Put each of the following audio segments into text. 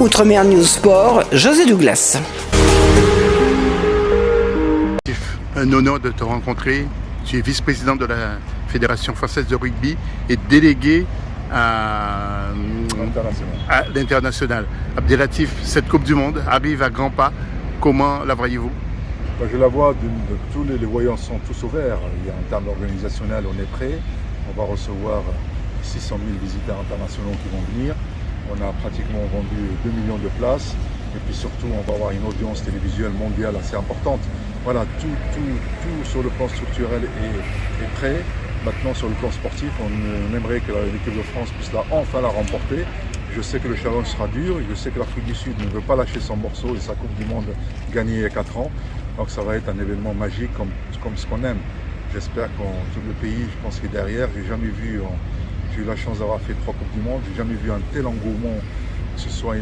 Outre-mer News Sport, José Douglas. Un honneur de te rencontrer. Tu es vice-président de la Fédération française de rugby et délégué à l'international. Abdelatif, cette Coupe du Monde arrive à grands pas. Comment la voyez-vous? Je la vois, tous les voyants sont tous ouverts. Il y a un terme organisationnel, on est prêt. On va recevoir 600 000 visiteurs internationaux qui vont venir. On a pratiquement vendu 2 millions de places. Et puis surtout, on va avoir une audience télévisuelle mondiale assez importante. Voilà, tout sur le plan structurel est prêt. Maintenant, sur le plan sportif, on aimerait que l'équipe de France puisse enfin la remporter. Je sais que le challenge sera dur. Je sais que l'Afrique du Sud ne veut pas lâcher son morceau et sa Coupe du Monde gagnée il y a 4 ans. Donc ça va être un événement magique comme ce qu'on aime. J'espère que tout le pays, je pense que derrière, j'ai eu la chance d'avoir fait 3 Coupes du Monde, j'ai jamais vu un tel engouement, que ce soit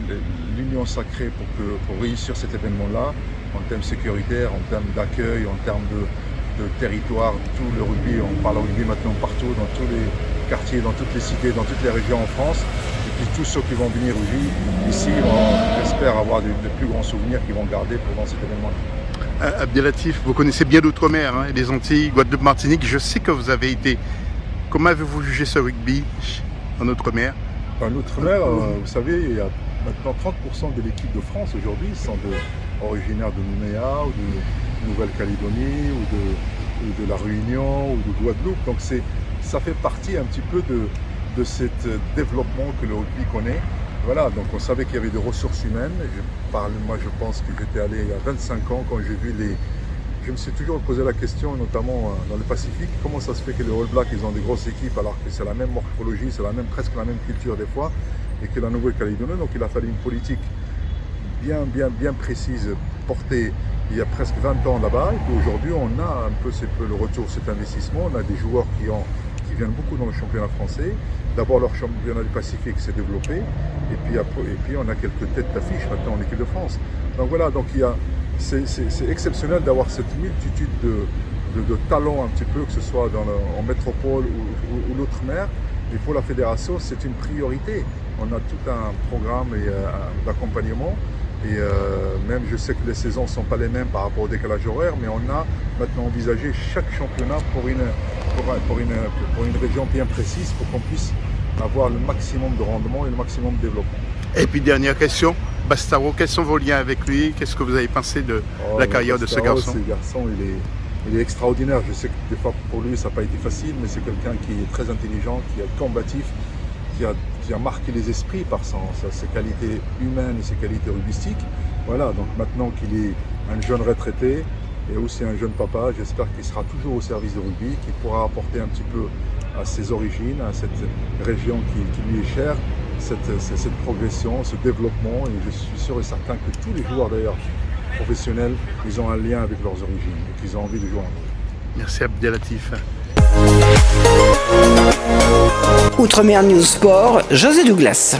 l'union sacrée pour réussir cet événement-là, en termes sécuritaires, en termes d'accueil, en termes de territoire, tout le rugby, on parle rugby maintenant partout, dans tous les quartiers, dans toutes les cités, dans toutes les régions en France, et puis tous ceux qui vont venir ici, j'espère avoir de plus grands souvenirs qu'ils vont garder pendant cet événement-là. Abdelatif, vous connaissez bien l'outre-mer, hein, les Antilles, Guadeloupe, Martinique. Je sais que vous avez été. Comment avez-vous jugé ce rugby en outre-mer? En outre-mer, vous savez, il y a maintenant 30% de l'équipe de France aujourd'hui sont originaires de Nouméa ou de Nouvelle-Calédonie ou de La Réunion ou de Guadeloupe. Donc ça fait partie un petit peu de ce développement que le rugby connaît. Voilà, donc on savait qu'il y avait des ressources humaines. Moi, je pense que j'étais allé il y a 25 ans quand j'ai vu Je me suis toujours posé la question, notamment dans le Pacifique, comment ça se fait que les All Blacks, ils ont des grosses équipes alors que c'est la même morphologie, c'est presque la même culture des fois, et que la Nouvelle-Calédonie. Donc il a fallu une politique bien précise portée il y a presque 20 ans là-bas. Et puis aujourd'hui, on a un peu le retour de cet investissement. On a des joueurs qui viennent beaucoup dans le championnat français. D'abord, leur championnat du Pacifique s'est développé, et puis on a quelques têtes d'affiche maintenant en équipe de France. Donc voilà, c'est exceptionnel d'avoir cette multitude de talents un petit peu, que ce soit en métropole ou l'outre-mer. Et pour la fédération, c'est une priorité. On a tout un programme d'accompagnement. Et même, je sais que les saisons ne sont pas les mêmes par rapport au décalage horaire, mais on a maintenant envisagé chaque championnat pour une région bien précise pour qu'on puisse avoir le maximum de rendement et le maximum de développement. Et puis dernière question, Bastaro, quels sont vos liens avec lui? Qu'est-ce que vous avez pensé de la carrière de ce garçon? Ce garçon, il est extraordinaire. Je sais que des fois pour lui ça n'a pas été facile, mais c'est quelqu'un qui est très intelligent, qui est combatif, qui a marqué les esprits par ses qualités humaines et ses qualités rugbystiques. Voilà, donc maintenant qu'il est un jeune retraité et aussi un jeune papa, j'espère qu'il sera toujours au service du rugby, qu'il pourra apporter un petit peu à ses origines, à cette région qui lui est chère, cette progression, ce développement. Et je suis sûr et certain que tous les joueurs d'ailleurs professionnels, ils ont un lien avec leurs origines et qu'ils ont envie de jouer en eux. Merci Abdelatif. Outre-mer News Sport, José Douglas.